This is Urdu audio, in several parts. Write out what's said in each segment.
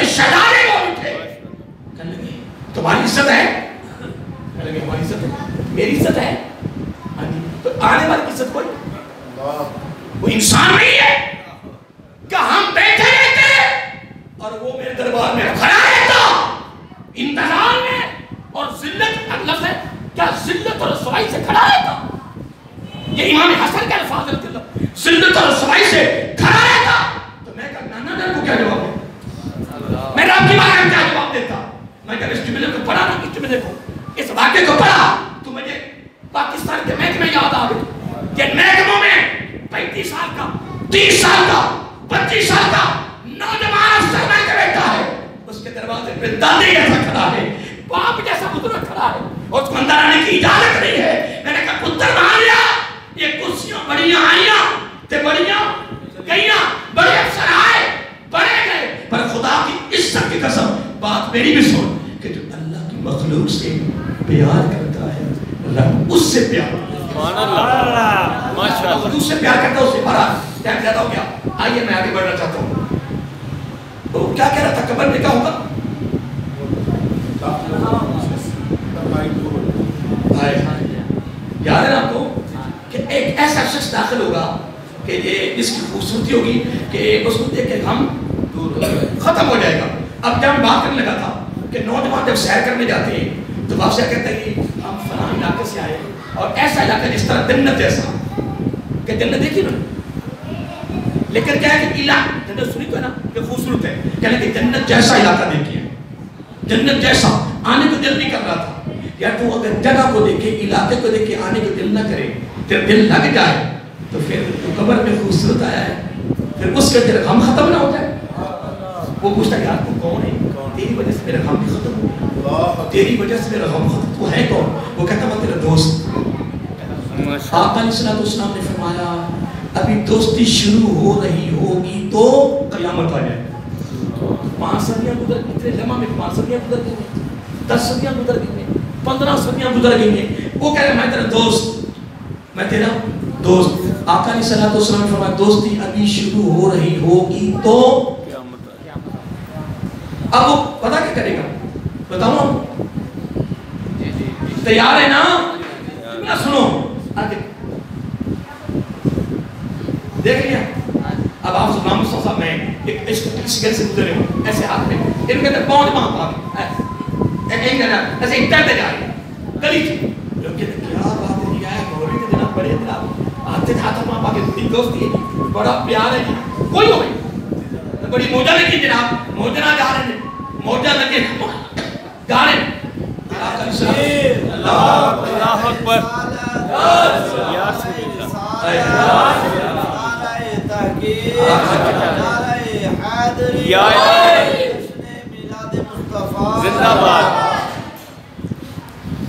کے شہزادے وہ بھی تھے. کہنے لگے تمہاری عزت ہے؟ کہنے لگے ہماری عزت ہے. میری عزت ہے؟ تو آنے والی کی عزت کوئی وہ انسان نہیں ہے کہ ہم بیٹھے رہتے اور وہ میرے دربار میں کھڑا رہتا انتظار میں اور ذلت اللہ سے کیا ذلت اور رسوائی سے کھڑا رہتا. یہ امام حسن کا الفاظ رضی اللہ ذلت اور رسوائی سے کھڑا رہتا تو میں کہا نانا در کو کیا جواب دے میں رب کی بارے میں کیا جواب دیتا. میں کہا اس جملے کو پڑھا نا اس جملے کو اس واقعے کو پڑھا تو مجھے پاکستان کے محکمے یاد آ گئے کہ محکموں میں 35 سال کا 30 سال کا 25 سال کا نوجوان افسر میں کے بیٹھا ہے اس کے دروازے پہ دادی جیسا کھڑا ہے باپ جیسا بزرگ کھڑا ہے اور اس کو اندر آنے کی اجازت نہیں ہے. میں نے کہا پتر ماریا یہ کرسیاں بڑیاں آئیاں تے بڑیاں گئیاں بڑے افسر آئے بڑے گئے پر خدا کی عزت کی قسم بات میری بھی سن کہ جو اللہ کی مخلوق سے پیار کرتا ہے رب اس سے پیار سبحان اللہ ماشاءاللہ اس سے پیار کرتا ہے اس سے بڑا ٹائم زیادہ ہو گیا. آئیے میں آگے بڑھنا چاہتا ہوں. تو کیا کہہ رہا تھا قبر میں کیا ہوگا یاد ہے نا آپ کو کہ ایک ایسا شخص داخل ہوگا کہ یہ اس کی خوبصورتی ہوگی کہ اس کو دیکھ کے ہم ختم ہو جائے گا. اب جب میں بات کرنے لگا تھا کہ نوجوان جب سیر کرنے جاتے ہیں تو آپ سے کہتے ہیں کہ ہم فلاں علاقے سے آئے اور ایسا علاقہ جس طرح جنت جیسا کہ جنت دیکھی نا لیکن کیا ہے کہ علاقہ جنت سنی تو ہے نا کہ خوبصورت ہے کہنے کہ جنت جیسا علاقہ دیکھیے جنت جیسا آنے کو دل نہیں کر رہا تھا. یا تو اگر جگہ کو دیکھے علاقے کو دیکھے آنے کو دل نہ کرے پھر دل لگ جائے تو پھر قبر میں خوبصورت آیا ہے پھر اس کے دل غم ختم نہ ہو جائے. وہ پوچھتا ہے یار تو کون ہے تیری وجہ سے میرا غم بھی ختم ہو گیا تیری وجہ سے میرا غم ختم تو ہے کون. وہ کہتا میں تیرا دوست. آقا علیہ السلام نے فرمایا ابھی دوستی شروع ہو رہی ہوگی تو قیامت آ جائے. 5 صدیاں گزر اتنے لمحہ میں 5 صدیاں گزر گئی ہیں 10 صدیاں گزر گئی ہیں 15 صدیاں گزر گئی ہیں. وہ کہہ رہے میں تیرا دوست میں تیرا دوست. آقا علیہ السلام نے فرمایا دوستی ابھی شروع ہو رہی ہوگی تو اب وہ پتا کیا کرے گا بتاؤں تیار ہے نا سنو آگے دیکھ لیا. اب آپ سلام صاحب میں ایک شکل سے گزرے ہوں ایسے ہاتھ میں ان کے اندر پہنچ وہاں پاک ایسے انٹرتے جا رہے ہیں گلی تھی لوگ کہتے ہیں کیا بات ہے یہ ہے مولوی کے جناب بڑے جناب آتے ہاتھ وہاں پاک بڑی دوستی ہے بڑا پیار ہے جی کوئی ہو گئی بڑی موجہ لگی جناب موجنا جا رہے ہیں موجہ لگے گا رہے ہیں اللہ اکبر یا رسول اللہ زندہ باد.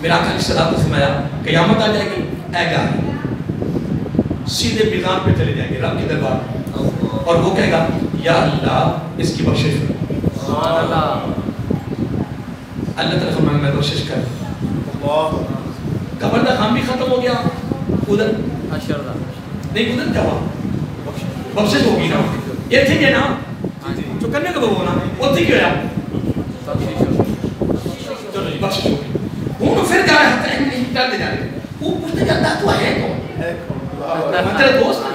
میرا آقا علیہ السلام نے فرمایا قیامت آ جائے گی اے گا سیدھے میدان پہ چلے جائیں گے رب کے دربار اور وہ کہے گا یا اللہ اس کی بخشش کرو. سبحان اللہ. اللہ تعالیٰ فرمائے میں بخشش کر قبر کا خام بھی ختم ہو گیا ادھر نہیں ادھر کیا ہوا بخشش ہوگی نا یہ تھی کہ نا جو کرنے کا وہ نا وہ تھی کیوں ہے چلو جی بخشش ہوگی. وہ پھر جا رہے ہیں ڈرتے جا رہے ہیں وہ پوچھتے جاتا تو ہے کون میں تیرا دوست ہے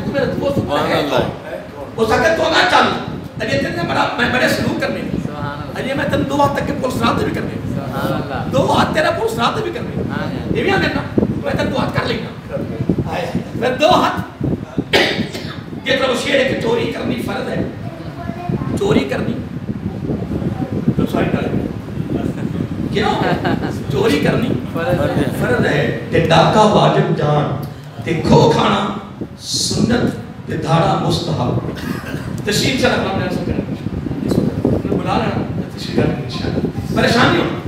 تو میرا دوست ہے وہ سکت تو نہ چل اجے تیرے میں بڑے سلوک کرنے اجے میں تن 2 ہاتھ تک کے پولیس رات بھی کرنے 2 ہاتھ تیرا پولیس رات بھی کرنے یہ بھی آنے نا میں تن 2 ہاتھ کر لینا میں 2 ہاتھ یہ طرح شیر ہے کہ چوری کرنی فرض ہے چوری کرنی تو ساری ڈالے کیوں چوری کرنی فرض ہے تے ڈاکہ واجب جان تے کھو کھانا سنت تے دھاڑا مستحب. تشریف سے رکھنا میں ایسا کرنا میں بلا رہا ہوں تشریف رکھنا انشاءاللہ پریشان نہیں ہونا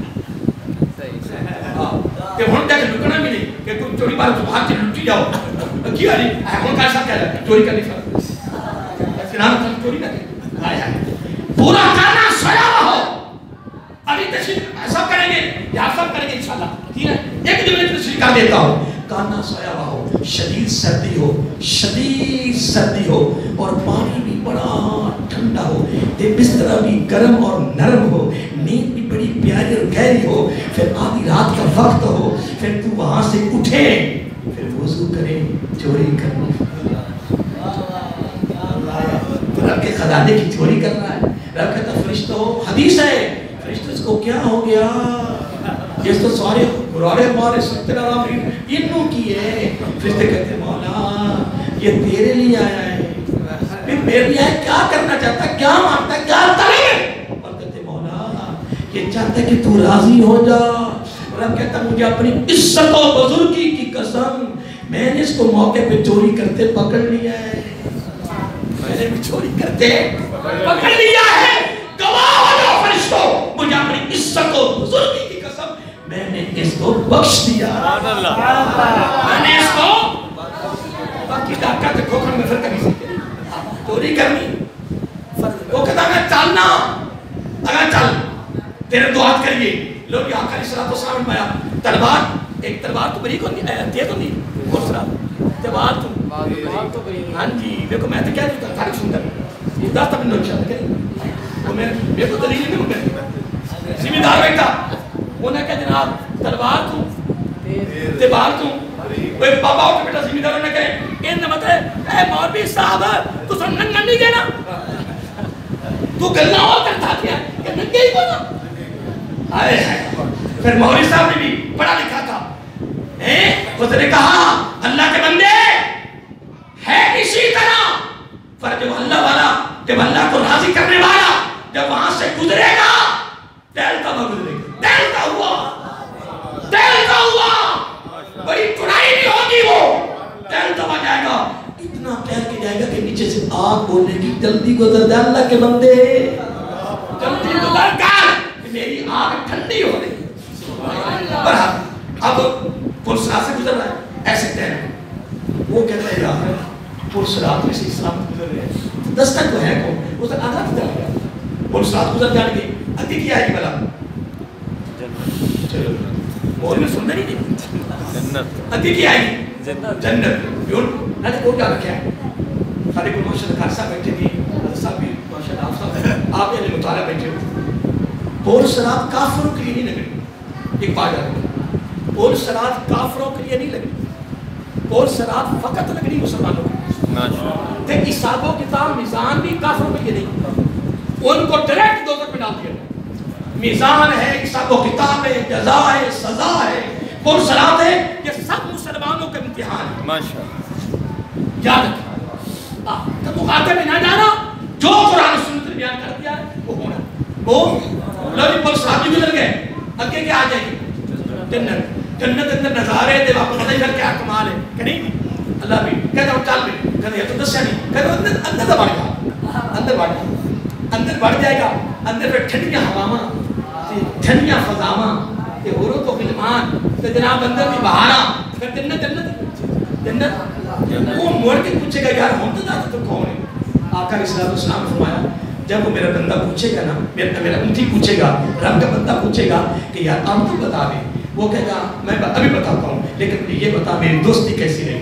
کہ ہون جا کے لکنا بھی نہیں کہ تم چوری بار تم ہاتھ سے لٹی جاؤ کیا نہیں ہون کا ایسا کہہ رہا ہے چوری کرنی فرض ایسے نام تم چوری نہ کریں پورا کرنا سویا ہو ابھی تشریف سب کریں گے یا سب کریں گے انشاءاللہ ٹھیک ہے. ایک جملے تشریف کر دیتا ہوں کانا سویا ہوا ہو شدید سردی ہو اور پانی بھی بڑا ٹھنڈا ہو تے کہ بستر بھی گرم اور نرم ہو، نیند بھی بڑی پیاری اور گہری ہو، پھر آدھی رات کا وقت ہو، پھر تو وہاں سے اٹھے، پھر وضو کرے، چوری کرنا، رب کے خزانے کی چوری کر رہا ہے۔ رب کہتا فرشتوں، حدیث ہے، فرشتوں اس کو کیا ہو گیا، یہ تو سارے قرآن مارے ستر آرام انہوں کی ہے۔ فرشتے کہتے مولا یہ تیرے لیے آیا ہے، میرے لیے کیا کرنا چاہتا ہے، کیا مانگتا ہے، کیا طلب، اور کہتے مولا یہ چاہتا ہے کہ تو راضی ہو جا۔ رب کہتا مجھے اپنی عزت و بزرگی کی قسم، میں نے اس کو موقع پہ چوری کرتے پکڑ لیا ہے، میں نے بھی چوری کرتے پکڑ لیا ہے، گواہ ہو جاؤ فرشتوں، مجھے اپنی عزت و بزرگی کی قسم میں نے اس کو بخش دیا، میں نے اس کو باقی ڈاکہ تے کھوکھن میں فرق نہیں سکتے، چوری کرنی وہ کہتا اگر چلنا، اگر چل تیرے دو ہاتھ کریے، لوگ آقا علیہ السلام میں آیا تلوار، ایک تلوار تو بریک ہوتی ہے، تیز ہوتی ہے، اور سراب تلوار تو ہاں جی دیکھو میں تو کیا دیتا تاریخ سندر یہ داتا بن نوچہ کریں وہ میرے کو دلیل نہیں مگر ذمہ دار بیٹا انہیں کہا جناب تلوار تو تلوار تو وہ بابا اٹھ بیٹا ذمہ دار انہیں کہے ان مطلب اے مولوی صاحب تو سن ننگا نہیں گئے نا تو گلنا اور کرتا کیا کہ ننگے ہی کو نا آئے ہیں پھر مولوی صاحب نے بھی پڑھا لکھا تھا اس نے کہا اللہ کے بندے ہے اسی طرح پر جب اللہ والا جب اللہ کو راضی کرنے والا جب وہاں سے گزرے گا ٹہلتا ہوا گزرے گا ٹہلتا ہوا بڑی چڑھائی نہیں ہوگی وہ ٹہلتا ہوا جائے گا اتنا ٹہل کے جائے گا کہ نیچے سے آگ بولنے کی جلدی گزر جائے اللہ کے بندے جلدی گزر کر میری آگ ٹھنڈی ہو رہی اب پلس رات سے گزر رہا ہے ایسے ٹہل وہ کہتا ہے یار پلس رات میں سے اسلام گزر رہے ہیں دستک تو ہے کون اس نے آدھا گزر گیا پلس رات گزر جانے گئی ادھی کیا ہے بلا چلو مول میں سندر ہی نہیں ادھی کیا ہے جنت یون نے کوئی کیا رکھا ہے سارے کو ماشاء اللہ خاصا بیٹھے تھی صاحب بھی ماشاء اللہ آپ نے مطالعہ بیٹھے ہو پلس رات کافروں کے لیے نہیں لگی ایک بات ہے پول سرات کافروں کے لیے نہیں لگنی پول سرات فقط لگنی مسلمانوں کے لیے حساب و کتاب میزان بھی کافروں کے لیے نہیں ان کو ڈائریکٹ دوزخ میں ڈال دیا میزان ہے حساب و کتاب ہے جزا ہے سزا ہے پول سرات ہے یہ سب مسلمانوں کے امتحان ہے یاد رکھیں تو مخاطب میں نہ جانا جو قرآن و سنت بیان کر دیا ہے وہ ہونا وہ لوگ پول سرات بھی گزر گئے اگے کیا آ جائے گی جنت اندر نظارے دے واپس پتہ ہی کر کیا کمال ہے کہ نہیں اللہ بھی کہتا ہوں چل بھی کہتا یہ تو دسیا نہیں کہتا اندر بڑھ گا اندر بڑھ جائے گا اندر پہ ٹھنڈیاں ہواما ٹھنڈیاں فضاما کہ عوروں تو غلمان تو جناب اندر بھی بہارا پھر جنت وہ موڑ کے پوچھے گا یار ہم تو جاتے تو کون ہے آقا علیہ السلام نے فرمایا جب وہ میرا بندہ پوچھے گا نا میرا امتی پوچھے گا رب کا بندہ پوچھے گا کہ یار آپ تو بتا دیں وہ کہے گا میں ابھی بتاتا ہوں لیکن یہ بتا میری دوستی کیسی رہی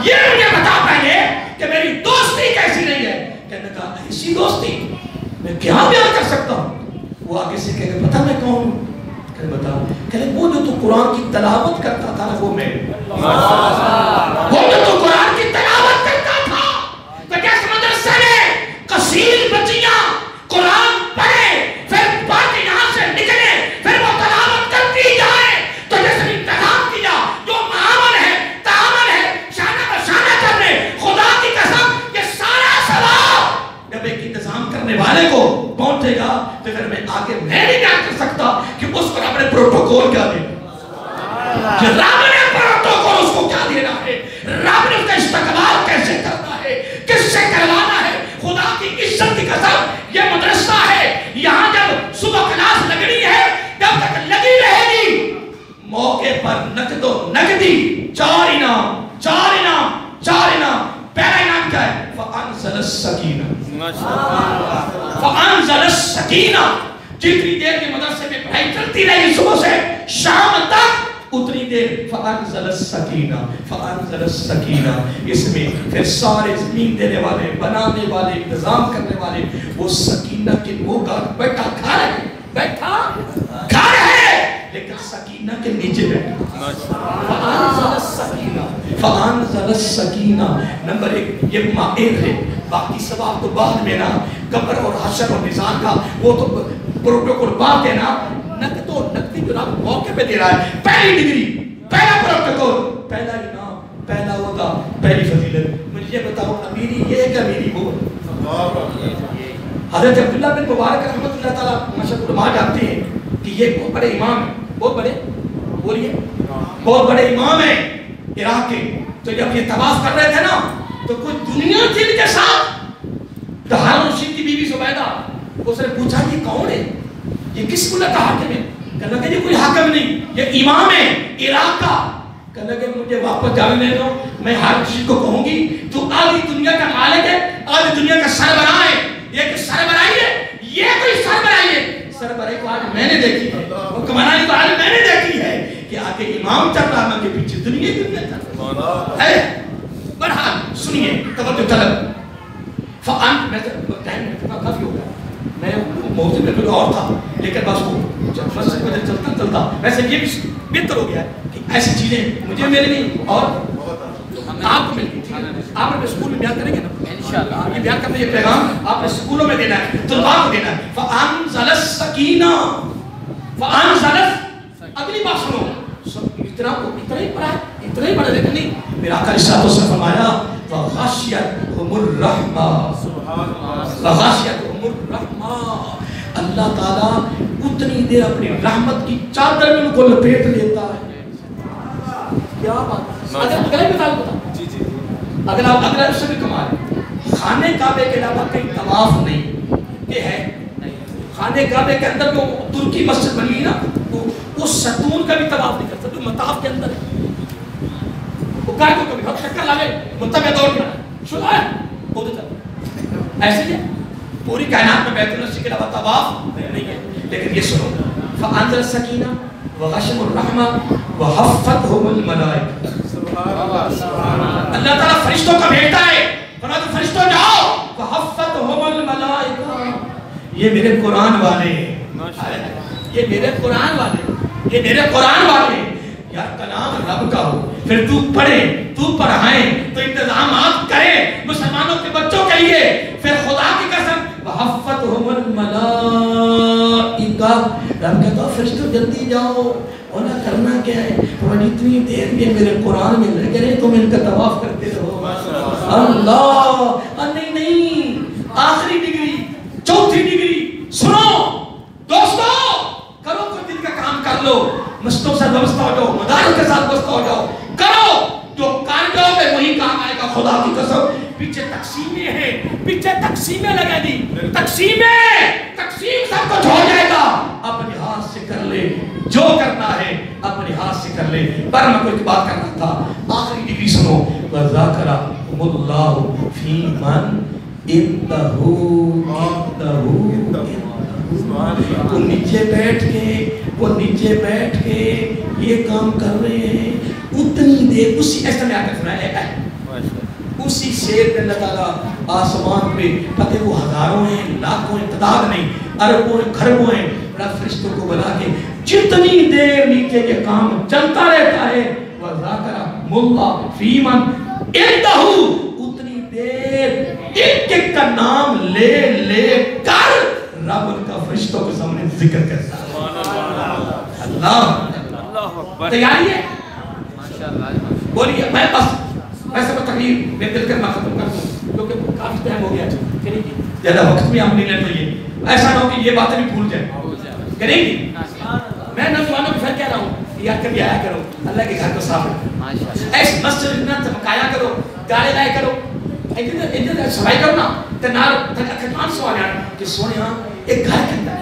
یہ مجھے بتا پہلے کہ میری دوستی کیسی رہی ہے کہنے کہا ایسی دوستی میں کیا بیان کر سکتا ہوں وہ آگے سے کہے گا پتہ میں کون ہوں کہنے بتا کہنے وہ جو تو قرآن کی تلاوت کرتا تھا وہ میں وہ جو تو قرآن کی تلاوت کرتا تھا تو کیس مدرسے میں قصیر بچیاں قرآن پڑھے پھر باقی یہاں سے نکلے پھر وہ تلاوت کرتی جائے تو جیسے انتخاب کیا جو معامل ہے تعامل ہے شانہ بشانہ کرنے خدا کی قسم یہ سارا ثواب جب ایک انتظام کرنے والے کو پہنچے گا تو پھر میں آگے میں نہیں بیان کر سکتا کہ اس کو رب نے پروٹوکول کیا دینا کہ رب نے پروٹوکول اس کو کیا دینا ہے رب نے اس کا استقبال کیسے کرنا ہے کس سے کروانا ہے خدا کی عزت کی قسم یہ مدرسہ ہے یہاں جب صبح کلاس لگنی ہے جب تک لگی رہے گی موقع پر نقد و نقدی چار انعام پہلا انعام کیا ہے فَأَنزَلَ السَّكِينَةَ فَأَنزَلَ السَّكِينَةَ جتنی دیر کے مدرسے میں پڑھائی چلتی رہی صبح سے شام تک اتنی دیر فَأَنزَلَ السَّكِينَةَ فَأَنزَلَ السَّكِينَةَ، اس میں پھر سارے زمین دینے والے، بنانے والے، انتظام کرنے والے وہ سکینہ کے منہ کا بیٹھا گھر ہے، بیٹھا گھر ہے لیکن سکینہ کے نیچے بیٹھا. فَأَنزَلَ السَّكِينَةَ فَأَنزَلَ السَّكِينَةَ. نمبر ایک یہ مائل ہے، باقی سوال تو بعد میں نا، قبر اور حشر اور میزان کا وہ تو پروٹوکول بات ہے نا. نقد و نقدی جناب موقع پہ دے رہا ہے. پہلی ڈگری، پہلا پروٹوکول، پہلا انعام، پہلا عہدہ، پہلی فضیلت. مجھے یہ بتاؤ امیری یہ کہ امیری وہ؟ حضرت عبداللہ بن مبارک رحمۃ اللہ تعالیٰ مشہور علماء جانتے ہیں کہ یہ بہت بڑے امام ہیں، بہت بڑے، بولیے بہت بڑے امام ہیں عراق کے. تو جب یہ طواف کر رہے تھے نا تو کوئی دنیا تھی ان کے ساتھ. تو ہارون رشید کی بیوی زبیدہ، اس نے پوچھا یہ کون ہے، یہ کس ملک کا حاکم ہے؟ کہنے لگے یہ کوئی حاکم نہیں، یہ امام ہے عراق کا. کہنے لگے مجھے واپس جانے دو، میں ہارون رشید کو کہوں گی تو آدھی دنیا کا مالک ہے، آدھی دنیا کا سربراہ ہے. یہ کوئی سربراہی ہے، یہ کوئی سربراہی ہے. سربراہی کو آج میں نے دیکھی ہے، حکمرانی کو آج میں نے دیکھی ہے کہ آگے امام چل رہا ہے، کے پیچھے دنیا چل رہا ہے. برحال سنیے توجہ طلب. فأنت میں ٹائم کافی ہو گیا، میں موضوع میں کوئی اور تھا لیکن بس وہ مسجد میں چلتا چلتا ویسے یہ بھی بہتر ہو گیا ہے کہ ایسی چیزیں مجھے مل گئی اور آپ کو مل گئی. آپ نے اسکول میں بیان کریں گے نا انشاءاللہ، یہ بیان کرنے یہ پیغام آپ نے اسکولوں میں دینا ہے، طلباء کو دینا ہے. فأنزل السکینہ فأنزل. اگلی بات سنو، اتنا ہی پڑھا ہے، اتنا ہی پڑھا لیکن نہیں. میرا آقا علیہ الصلوۃ والسلام فرمایا وغاشیتہم الرحمہ وغاشیتہم الرحمہ. اللہ تعالیٰ اتنی دیر اپنی رحمت کی چادر میں ان کو لپیٹ لیتا ہے. کیا بات. اگر اگلا مثال بتا، اگلا اس سے بھی کمال ہے. خانے کعبے کے علاوہ کہیں طواف نہیں، یہ ہے خانے کعبے کے اندر جو ترکی مسجد بنی نا اس ستون کا بھی طواف نہیں کر سکتے، مطاف کے اندر ہے. وہ گائے کو کبھی ہاتھ چکر لگے مطلب میں دوڑ گیا شلا ہے خود چل. ایسے ہی پوری کائنات میں بیت المقدس کے علاوہ طواف نہیں ہے. لیکن یہ سنو فأنزل السکینہ وغشیہم الرحمہ وحفتہم الملائکہ. اللہ تعالیٰ فرشتوں کا بھیجتا ہے، فرماتا فرشتوں جاؤ وحفتہم الملائکہ. یہ میرے قرآن والے، یہ میرے قرآن والے، یہ میرے قرآن والے. یار کلام رب کا ہو پھر تو پڑھے، تو پڑھائیں، تو انتظامات کرے مسلمانوں کے بچوں کے لیے. پھر خدا کی قسم وحفتہم الملائکہ. رب کہتا ہے فرشتوں جلدی جاؤ. اولا کرنا کیا ہے؟ فرمایا اتنی دیر یہ میرے قرآن میں لگ رہے تم ان کا طواف کرتے رہو. اللہ نہیں، آخری ڈگری، چوتھی ڈگری. سنو دوستو، کرو کوئی دل کا کام کر لو، مسجدوں سے وابستہ ہو جاؤ، مدارس کے ساتھ وابستہ ہو جاؤ، کرو جو کر جاؤ گے وہی کام آئے گا. خدا کی قسم پیچھے تقسیمیں ہیں، پیچھے تقسیمیں لگا دی، تقسیم سب کچھ ہو جائے گا. اپنے ہاتھ سے کر لے جو کرنا ہے، اپنے ہاتھ سے کر لے. پر میں کوئی بات کرنا تھا، آخری ڈگری سنو. وَذَاكَرَهُمُ اللَّهُ فِي مَنْ اِنْتَهُ. وہ نیچے بیٹھ کے یہ کام کر رہے ہیں اتنی دیر. اسی ایسا میں آ کر سنا ہے اسی شیر پہ اللہ تعالیٰ آسمان پہ پتہ وہ ہزاروں ہیں، لاکھوں ہیں، تعداد نہیں، اربوں ہیں، خربوں ہیں. بڑا فرشتوں کو بلا کے جتنی دیر نیچے یہ کام چلتا رہتا ہے وَذَاكَرَهُمُ اللَّهُ فِي مَنْ اِنْتَهُ. اتنی دیر ایک ایک کا نام لے کر رب ان کا فرشتوں کے سامنے ذکر کرتا ہے. اللہ تیاری ہے؟ بولیے. میں بس ایسا کو تقریر میں دل کرنا ختم کر دوں کیونکہ کافی ٹائم ہو گیا. زیادہ وقت بھی ہم نہیں لیتے. یہ ایسا نہ ہو کہ یہ باتیں بھی بھول جائیں. کریں گی. میں نوجوانوں کو پھر کہہ رہا ہوں یاد کبھی آیا کرو، اللہ کے گھر کو صاف رکھو، ایسی مسجد اتنا چمکایا کرو، گاڑے لائے کرو، ادھر صفائی کرو نا. خطمان سوال ہے کہ سونے ہاں ایک گھر کے اندر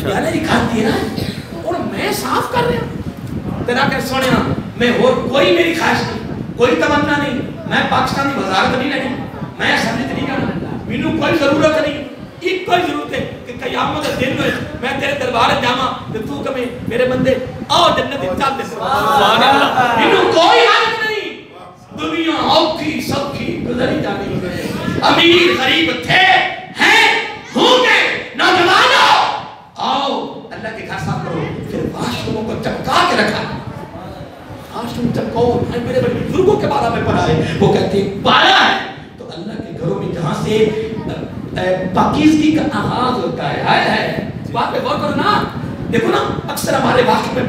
یعنی یہ گھر تیرا ہے اور میں صاف کر رہا ہوں. تیرا کہ سونے ہاں میں اور کوئی میری خواہش نہیں، کوئی تمنا نہیں، میں پاکستانی وزارت نہیں لگی، میں اسمبلی نہیں کرنا، مینوں کوئی ضرورت نہیں. ایک کوئی ضرورت ہے کہ قیامت دن میں تیرے دربار جاواں تے تو کہے میرے بندے آؤ جنت چل دے سبحان اللہ انہوں کوئی حالت نہیں دنیا اوکھی سب کی گزری جانی امیر غریب تھے ہیں ہوں گے نوجوانوں آؤ اللہ کے گھر صاف کرو پھر واش روموں کو چمکا کے رکھا واش روم چمکاؤ میرے بڑے بزرگوں کے بارے میں پڑھا ہے وہ کہتے ہیں پالا ہے تو اللہ کے گھروں میں جہاں سے پاکیزگی کا آغاز ہوتا ہے بات پہ غور کرو نا دیکھو نا اکثر ہمارے واقع میں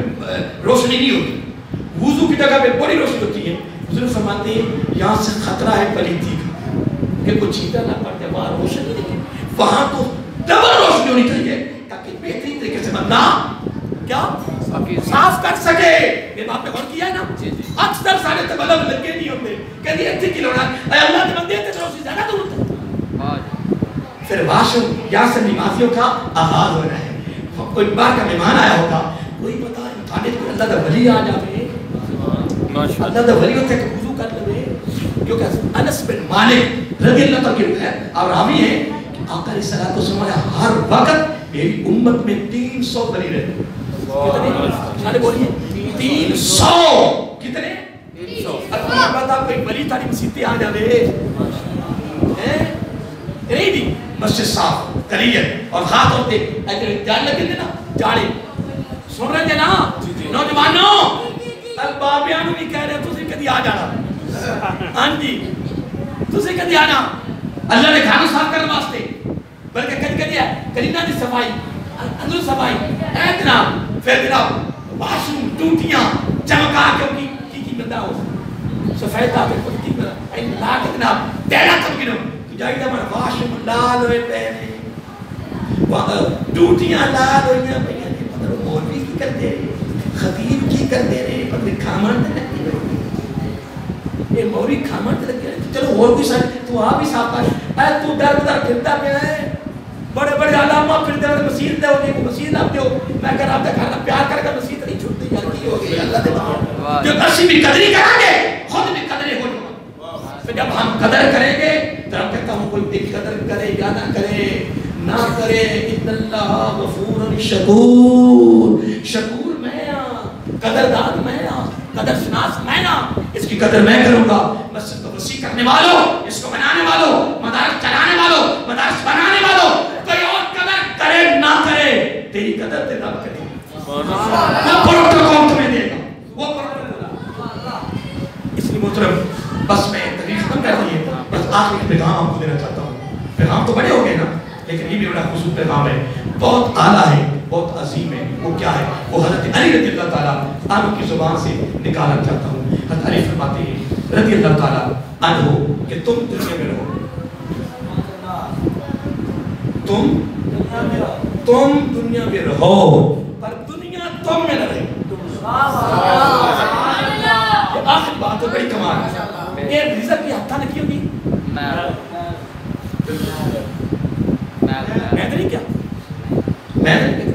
روشنی نہیں ہوتی وضو کی جگہ پہ بڑی روشنی ہوتی ہے حضور فرماتے ہیں یہاں سے خطرہ ہے پلیتی کا کہ کوئی چیتا نہ پڑ جائے وہاں روشنی نہیں وہاں تو ڈبل روشنی ہونی چاہیے تاکہ بہترین طریقے سے بندہ کیا صاف کر سکے یہ بات پہ غور کیا ہے نا اکثر سارے تبلغ لگے نہیں ہوتے کہتے ہیں اچھی کلو نا اے اللہ کے بندے تے روشنی زیادہ دور ہوتا پھر واشم یہاں سے نمازیوں کا آغاز ہو رہا ہے کوئی بار کا مہمان آیا ہوگا کوئی پتا انتانے کوئی اللہ دا ولی آ جاوے اللہ دا ولی ہوتا ہے کہ وضو کر لے کیونکہ انس بن مالک رضی اللہ تعالیٰ ہے اور راوی ہے کہ آقا علیہ الصلوۃ والسلام ہر وقت میری امت میں 300 ولی رہتے کتنے سارے بولیے 300 کتنے 300 اللہ پتا کوئی ولی تاری مسیطے آ جاوے نہیں دی مسجد صاف کلیت اور خاص ہوتے اگر جان لگے تھے نا جاڑے سن رہے تھے نا نوجوانوں البابیانو بھی کہہ رہے ہیں تُسے کدی آ جانا ہاں جی تُسے کدی آنا اللہ نے کھانا صاف کرنے واسطے بلکہ کدی ہے کلینا دی صفائی اندر صفائی اے جناب پھر جناب واشروم ٹوٹیاں چمکا کی بندہ ہو سفید آگے کوئی کی بندہ اے لا کے جناب تیرا کم گنو جائیدہ من واشم لال ہوئے پہنے ڈوٹیاں لال ہوئے پہنے پتر مولوی کی کرتے رہے خطیب کی کرتے رہے پتر کھامن تے لگتی رہے یہ مولوی کھامن تے لگتی رہے چلو اور کوئی ساتھ تو آپ ہی صاف کر اے تو در بدر پھرتا پہ ہے بڑے بڑے علامہ پھرتے ہوئے مسیح دے ہوگی کو مسیح آپ دے ہو میں کہا آپ تک پیار کر کے مسیح نہیں چھوٹتی یار کی ہوگی اللہ دے بہت جو اسی بھی قدری کریں گے خود بھی قدری ہو جب جب ہم قدر کریں گے تو ہم کہتا ہوں کوئی دل قدر کرے یا نہ کرے ان اللہ غفور شکور شکور میں قدردان میں قدر شناس میں اس کی قدر میں کروں گا مسجد کو وسیع کرنے والوں اس کو بنانے والوں مدارس چلانے والوں مدارس بنانے والوں کوئی اور قدر کرے نہ کرے تیری قدر تے رب کرے وہ پروٹوکول تمہیں دے گا وہ پروٹوکول اس لیے محترم بس میں تقریر ختم کر رہی ہے بس آخری پیغام آپ کو دینا چاہتا ہوں پیغام تو بڑے ہو گئے نا لیکن یہ بھی بڑا خصوص پیغام ہے بہت اعلیٰ ہے بہت عظیم ہے وہ کیا ہے وہ حضرت علی رضی اللہ تعالیٰ عنہ کی زبان سے نکالنا چاہتا ہوں حضرت علی فرماتے ہیں رضی اللہ تعالیٰ عنہ کہ تم دنیا میں رہو تم دنیا میں رہو پر دنیا تم میں نہ رہے یہ آخری بات ہے بڑی کمال ہے یہ رزق کی ہفتہ نکی ہوگی میں نہیں کیا میں نہیں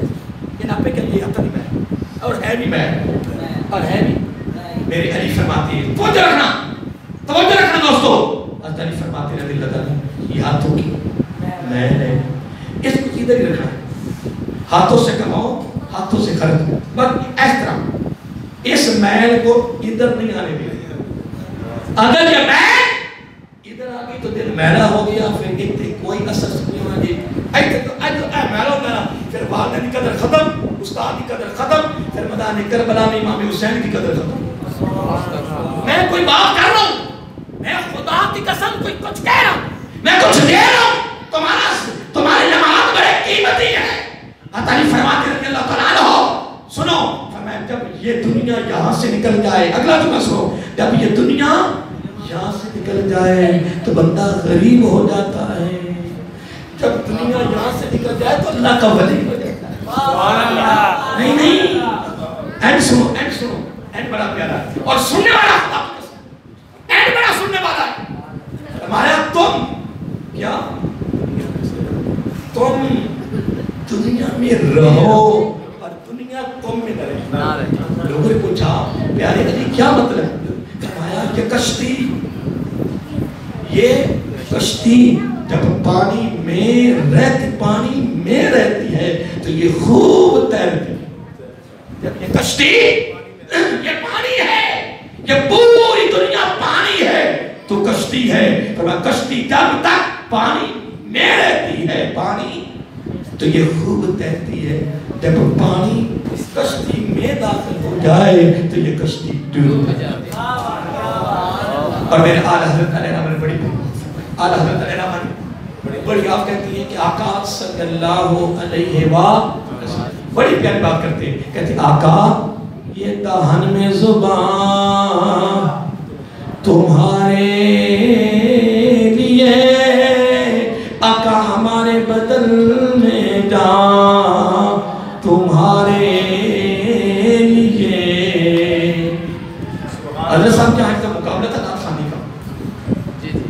یہ ناپے کہ یہ ہفتہ نہیں میں اور ہے بھی میں اور ہے بھی میرے علی فرماتے ہیں توجہ رکھنا دوستو حضرت علی فرماتے ہیں دل لگا یہ ہاتھوں کی میں نے اس کو ادھر ہی رکھنا ہے ہاتھوں سے کماؤ ہاتھوں سے خرچ بس اس طرح اس محل کو ادھر نہیں آنے دیا اگر یہ محل ادھر آ گئی تو دل میلا ہو گیا پھر اتنے کوئی اثر نہیں ہونا جی میلا ہو گیا پھر والدین کی قدر ختم استاد کی قدر ختم پھر میدان کربلا میں امام حسین کی قدر ختم میں کوئی بات کر رہا ہوں میں خدا کی قسم کوئی کچھ کہہ رہا ہوں میں کچھ دے رہا ہوں تمہاری نماز بڑے قیمتی ہے علی فرماتے رضی اللہ تعالیٰ عنہ سنو فرمایا جب یہ دنیا یہاں سے نکل جائے اگلا جملہ سنو جب یہ دنیا یہاں سے نکل جائے تو بندہ غریب ہو جاتا ہے جب دنیا یہاں سے نکل جائے تو اللہ کا ولی ہو جاتا ہے سبحان اللہ نہیں اینڈ سنو اینڈ بڑا پیارا ہے اور سننے والا خدا اینڈ بڑا سننے والا ہے ہمارا تم کیا تم دنیا میں رہو اور دنیا تم میں نہ رہے لوگوں نے پوچھا پیارے علی کیا مطلب فرمایا یہ کشتی جب پانی میں رہتی ہے تو یہ خوب تیرتی جب یہ کشتی یہ پانی ہے، یہ پوری دنیا پانی ہے تو کشتی ہے، فرمایا کشتی جب تک پانی میں رہتی ہے پانی تو یہ خوب تیرتی ہے، جب پانی اس کشتی میں داخل ہو جائے تو یہ کشتی ڈوب جاتی ہے۔ اور میرے اعلیٰ حضرت علیہ رحمت بڑی اعلیٰ حضرت علیہ رحمت بڑی آپ کہتی ہیں کہ آقا صلی اللہ علیہ وآلہ بڑی پیاری بات کرتے ہیں، کہتے ہیں آقا یہ دہن میں زبان تمہارے لیے، آقا ہمارے بدل میں جان تمہارے لیے۔ حضرت صاحب کیا ہے کا مقابلہ تھا نعت خوانی کا،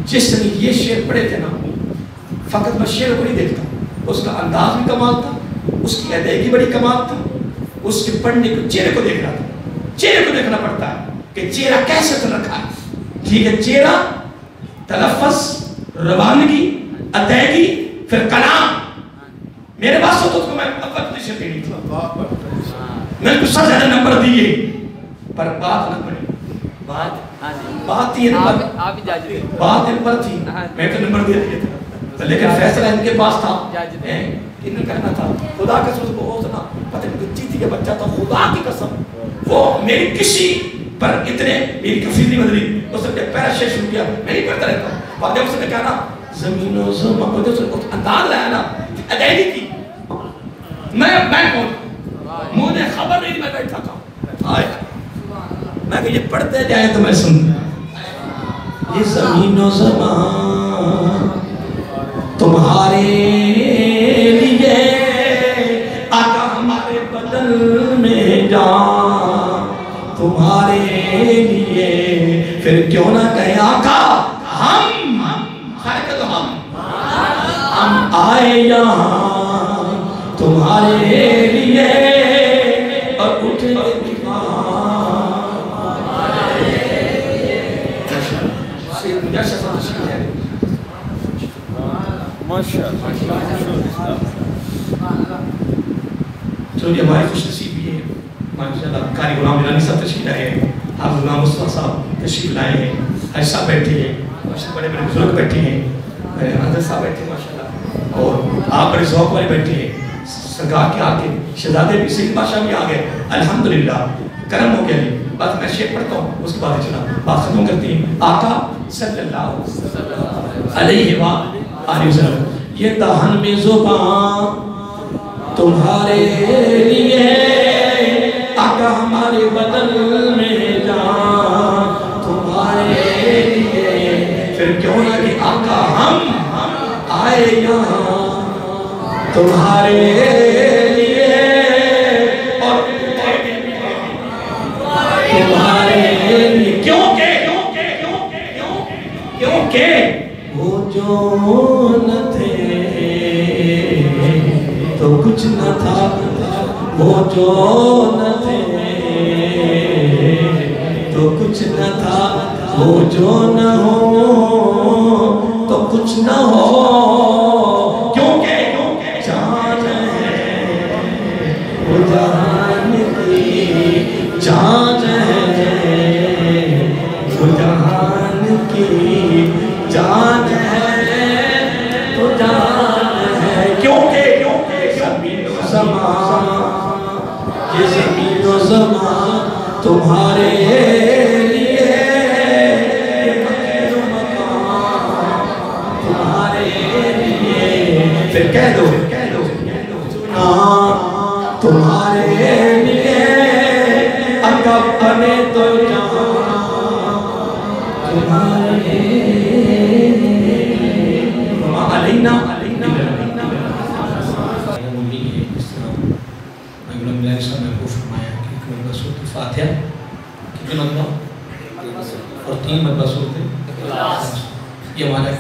جس نے یہ شعر پڑھے تھے نا، فقط میں شعر کو نہیں دیکھتا، اس کا انداز بھی کمال تھا، اس کی ادائیگی بڑی کمال تھی، اس کے پڑھنے کو چہرے کو دیکھ رہا تھا، چہرے کو دیکھنا پڑتا ہے کہ چہرہ کیسے تو رکھا ہے، ٹھیک ہے، چہرہ، تلفظ، روانگی، ادائیگی، پھر کلام۔ میرے پاس ہوتا تو میں اول پوزیشن دینی تھی، میں کچھ سب زیادہ نمبر دیے، پر بات نہ بڑی، بات تھی بات ان پر تھی، میں تو نمبر دے دیے تھا، لیکن فیصلہ ان کے پاس تھا، انہیں کہنا تھا خدا کے سوچ کو ہوتا نا، پتہ نہیں کچھ چیتی کے بچہ تھا، خدا کی قسم وہ میری کسی پر اتنے میری کفیر نہیں بدلی، اس نے پہلا شیئر شروع کیا، میں نہیں پڑھتا رہتا ہوں، اور جب اس نے کہا نا زمین و زمان، اور جب اس نے انداز لایا نا ادائیگی کی، میں کون مجھے خبر نہیں، میں بیٹھا تھا، آئے میں کہ یہ پڑھتے جائے تو میں سنتا، یہ زمین و زمان تمہارے لیے، آقا ہمارے بدل میں جان تمہارے لیے، پھر کیوں نہ کہیں آقا ہم آئے یہاں تمہارے لیے، اور اٹھے چلو یہ ہماری خوش نصیب بھی ہے، ماشاءاللہ قاری غلام میرانی صاحب تشریف لائے ہیں، حافظ غلام مصطفیٰ صاحب تشریف لائے ہیں، حج صاحب بیٹھے ہیں، ماشاءاللہ بڑے بڑے بزرگ بیٹھے ہیں، حضرت صاحب بیٹھے ہیں ماشاءاللہ، اور آپ بڑے ذوق والے بیٹھے ہیں، سرکار کے آگے شہزادے بھی سید بادشاہ بھی آگئے، الحمدللہ کرم ہو گیا ہے۔ بات میں شیئر پڑھتا ہوں، اس کے بعد چلا بات ختم کرتی ہیں۔ آقا صلی اللہ علیہ وآلہ وسلم، یہ دہن میں زبان تمہارے لیے، آقا ہمارے بدل میں جان تمہارے لیے، پھر کیوں نہ کہ آقا ہم آئے یہاں تمہارے لیے، اور تمہارے لیے، کیونکہ وہ جو نہ تھے تو کچھ نہ تھا، وہ جو نہ تھے تو کچھ نہ تھا، وہ جو نہ ہو تو کچھ نہ ہو، کیونکہ جان ہے وہ جہان کی جان ہے، وہ جہان کی جان ہے تو جان ہے، کیونکہ زمین و زمان، یہ زمین و زمان تمہارے لیے، یہ مکان تمہارے لیے، پھر کہہ دو تمہارے لیے، آقا بنے تو جان تمہارے علینا فاتحہ کتنے مرتبہ اور 3 مرتبہ سورت اخلاص، یہ ہمارا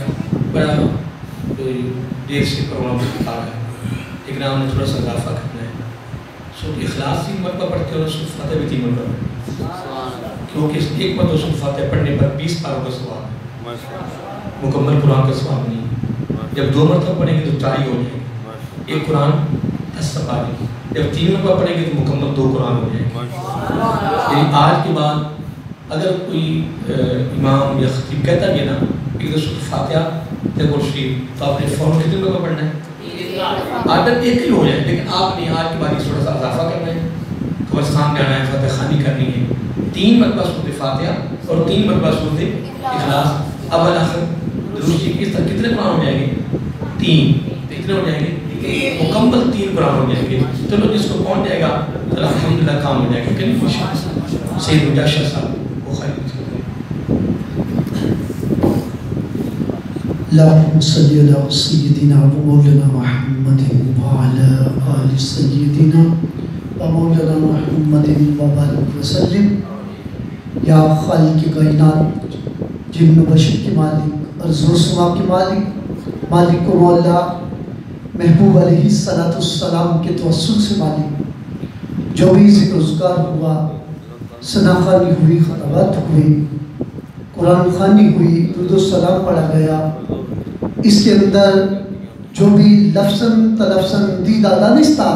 بڑا دیر سے پروگرام بتا رہا ہے، لیکن ہم نے تھوڑا سا اضافہ کرنا ہے، سورت اخلاص 3 مرتبہ پڑھتے ہیں اور سورت فاتحہ بھی 3 مرتبہ، کیونکہ اس ایک مرتبہ سورت فاتحہ پڑھنے پر 20 پاروں کا ثواب ہے، مکمل قرآن کا ثواب نہیں، جب 2 مرتبہ پڑھیں گے تو 4 ہی ہو جائیں گے، ایک قرآن 10 سپاری. جب 3 مرتبہ پڑھیں گے تو مکمل 2 قرآن ہو جائیں گے. یعنی آج کے بعد اگر کوئی امام یا خطیب کہتا بھی ہے نا ایک دو سورۃ فاتحہ تے قرآن شریف تو آپ نے فوراً کتنے مرتبہ پڑھنا ہے؟ عادت ایک ہی ہو جائے، لیکن آپ نے آج کے بعد یہ تھوڑا سا اضافہ کرنا ہے، قبرستان جانا ہے، فتح خوانی کرنی ہے. 3 مرتبہ سورۃ فاتحہ اور 3 مرتبہ سورۃ اخلاص. اول آخر درود شریف اس طرح کتنے قرآن ہو جائیں گے؟ 3. کتنے ہو جائیں گے؟ مکمل 3 قرآن ہو جائیں گے. چلو جس کو پہنچ جائے گا الحمدللہ کام ہو جائے گا. کہ نہیں؟ سید مجاشر صاحب وہ خیلی اللهم صل على سيدنا ومولانا محمد وعلى آل سيدنا ومولانا محمد وبارك وسلم. یا خالق کائنات، جن و بشر کے مالک، ارض و سما کے مالک، مالک و مولا، محبوب علیہ السلام کے توسل سے مالک، جو بھی ذکر اذکار ہوا، ثنا خوانی ہوئی، خطبات ہوئی، قرآن خوانی ہوئی، درود و سلام پڑھا گیا، اس کے اندر جو بھی لفظاً تلفظاً دیدہ دانستہ،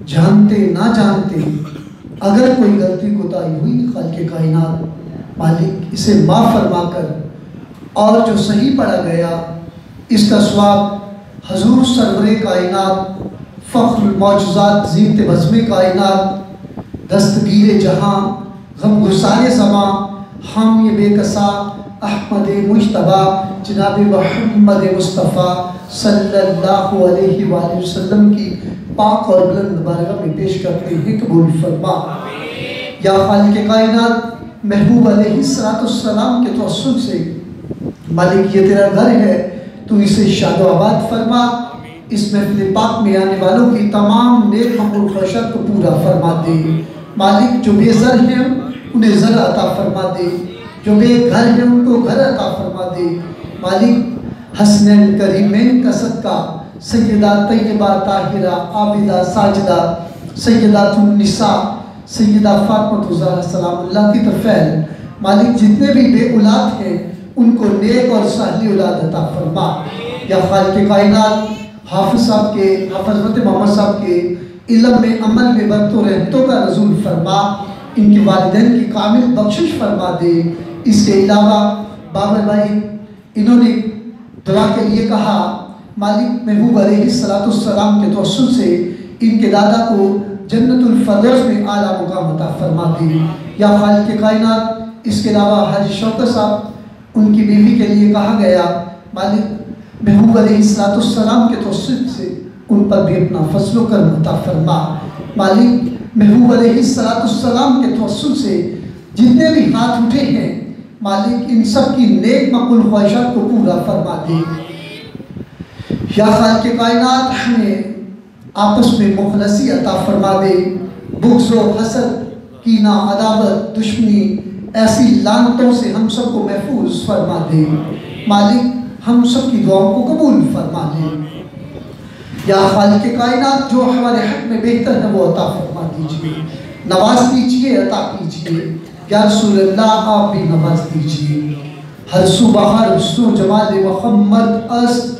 جانتے نہ جانتے اگر کوئی غلطی کوتاہی ہوئی، خالق کائنات مالک اسے معاف فرما کر، اور جو صحیح پڑھا گیا اس کا ثواب حضور سرور کائنات، فخر المعجزات، زینت بزم کائنات، دستگیر جہاں، غم گسار زماں، حامی بے کسا، احمد مجتبیٰ، جناب محمد مصطفیٰ صلی اللہ علیہ وآلہ وسلم کی پاک اور بلند بارگاہ میں پیش کرتے ہیں، قبول فرما. یا خالق کائنات، محبوب علیہ السلام کے توسل سے مالک یہ تیرا گھر ہے، تو اسے شاد و آباد فرما. اس محفل پاک میں آنے والوں کی تمام نیک عمل و خواہشات کو پورا فرما دے. مالک جو بے زر ہیں انہیں زر عطا فرما دے، جو بے گھر ہیں ان کو گھر عطا فرما دے. مالک حسنین کریمین کا صدقہ، سیدہ طیبہ طاہرہ عابدہ ساجدہ سیدات النساء سیدہ فاطمہ زہرا سلام اللہ کی طفیل، مالک جتنے بھی بے اولاد ہیں ان کو نیک اور صالح اولاد عطا فرما. یا خالق کائنات، حافظ صاحب کے، حافظ محمد صاحب کے علم میں، عمل میں برکت و رحمتوں کا نزول فرما. ان کے والدین کی کامل بخشش فرما دے. اس کے علاوہ بابر بھائی انہوں نے دعا کے لیے کہا، مالک محبوب علیہ السلام کے توسل سے ان کے دادا کو جنت الفردوس میں اعلیٰ مقام عطا فرما دے. یا خالق کائنات، اس کے علاوہ حاجی شوکت صاحب ان کی بیوی کے لیے کہا گیا، مالک محبوب علیہ السلام کے توسل سے ان پر بھی اپنا فضل و کرم عطا فرما. مالک محبوب علیہ السلام کے توسل سے جتنے بھی ہاتھ اٹھے ہیں، مالک ان سب کی نیک مقبول خواہشات کو پورا فرما دے. یا خالق کائنات، ہمیں آپس میں مخلصی عطا فرما دے. بغض و حسد، کینہ، عداوت، دشمنی، ایسی لعنتوں سے ہم سب کو محفوظ فرما دے. مالک ہم سب کی دعاؤں کو قبول فرما دے. یا خالق کائنات، جو ہمارے حق میں بہتر ہے وہ عطا فرما دیجئے، نواز دیجئے، عطا کیجئے. یا رسول اللہ، آپ بھی نواز دیجئے. ہر سو بہر سو جمال محمد است،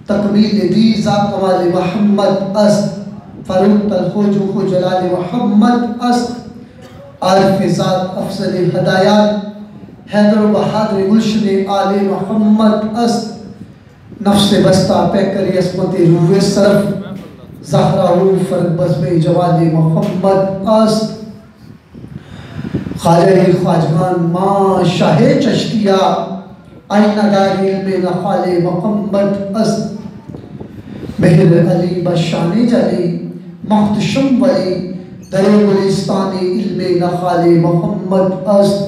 تکمیل دی ذا کمال محمد است. فروغ تلخوجو خو جلال محمد است. عارف ذات افضل ہدایات، حیدر و بہادر گلشن آل محمد است. نفس بستہ پیکر عصمت روح صرف، زہرا روح فرق بزم جوال محمد است. خواجہ خواجگان ماں شاہ چشتیہ، آئینہ دار علم نخال محمد است. مہر علی بشان جلی، محتشم ولی، در گلستان علم نخال محمد است.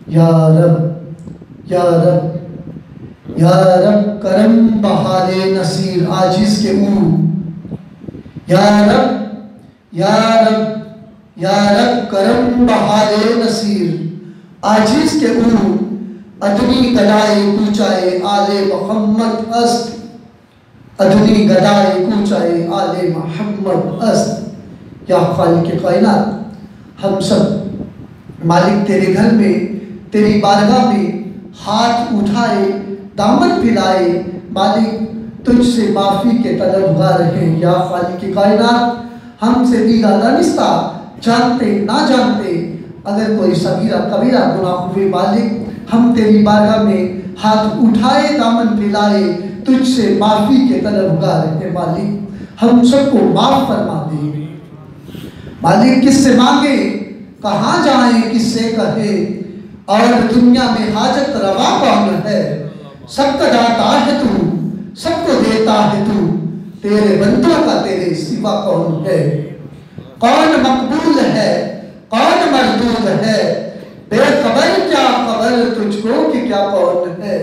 یا رب یا رب یا رب کرم بحال نصیر عاجز کے او. یا رب یا رب یا رب کرم بحال نصیر عاجز کے او. ادنی گدائے کوچائے آل محمد است. ادنی گدائے کوچائے آل محمد است. یا خالق کائنات، ہم سب مالک تیرے گھر میں، تیری بارگاہ میں ہاتھ اٹھائے، دامن پھیلائے، مالک تجھ سے معافی کے طلبگار ہیں یا خالق کائنات ہم سے دیدہ دانستہ جانتے نہ جانتے اگر کوئی صغیرہ کبیرہ گناہ ہوئے مالک ہم تیری بارگاہ میں ہاتھ اٹھائے دامن پھیلائے تجھ سے معافی کے طلبگار ہیں مالک ہم سب کو معاف فرما دے مالک کس سے مانگے کہاں جائیں کس سے کہے اور دنیا میں حاجت روا کون ہے سب کا داتا ہے تو سب کو دیتا ہے تو تیرے بندوں کا تیرے سوا کون ہے کون مقبول ہے کون مردود ہے بے خبر کیا خبر تجھ کو کہ کیا کون ہے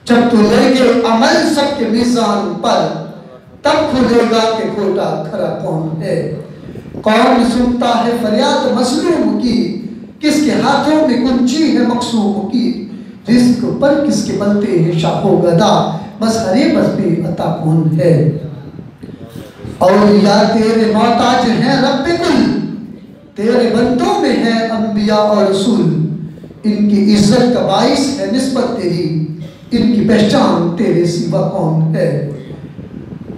جب تو لے گے عمل سب کے میزان پر تب کھلے گا کہ کھوٹا کھرا کون ہے کون سنتا ہے فریاد مظلوم کی کس کے ہاتھوں میں کنچی ہے مقصوم کی رزق پر کس کے بلتے ہیں شاہ و گدا مظہر بس میں عطا کون ہے اولیاء تیرے محتاج ہیں رب کل تیرے بندوں میں ہیں انبیاء اور رسول ان کی عزت کا باعث ہے نسبت تیری ان کی پہچان تیرے سوا کون ہے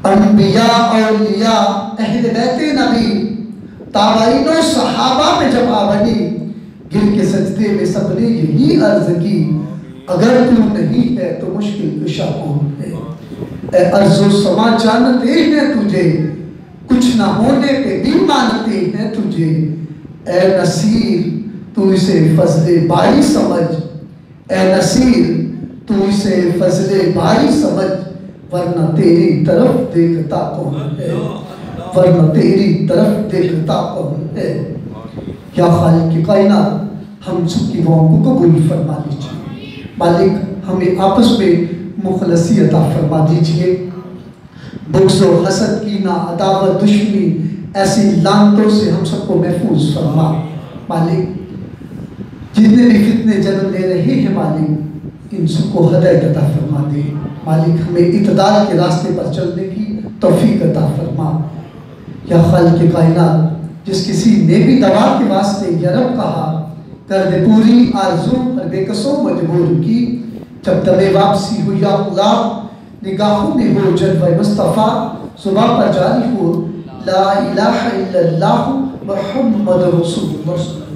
انبیاء اولیاء اہل بیت نبی تابعین و صحابہ میں جب آبنی گر کے سجدے میں سب نے یہی عرض کی اگر تو نہیں ہے تو مشکل کشا کون ہے اے ارض و سما جانتے ہیں تجھے کچھ نہ ہونے پہ بھی مانتے ہیں تجھے اے نصیر تو اسے فضل باری سمجھ اے نصیر تو اسے فضل باری سمجھ ورنہ تیری طرف دیکھتا کون ہے ورنہ تیری طرف دیکھتا کون ہے یا خالق کائنات ہم سب کی دعاؤں کو قبول فرما لیجیے مالک ہمیں آپس میں مخلصی عطا فرما دیجئے بغض و حسد کینہ عداوت دشمنی ایسی لعنتوں سے ہم سب کو محفوظ فرما مالک جتنے بھی فتنے جنم لے رہے ہیں مالک ان سب کو ہدایت عطا فرما دے مالک ہمیں اعتدال کے راستے پر چلنے کی توفیق عطا فرما یا خالق کائنات جس کسی نے بھی دوا کے واسطے یا رب کہا کر دے پوری آرزو اور بے قصوں مجبور کی جب دم واپسی ہو یا اللہ نگاہوں میں ہو جلوہ مصطفیٰ صبح پر جاری ہو لا الہ الا اللہ محمد رسول اللہ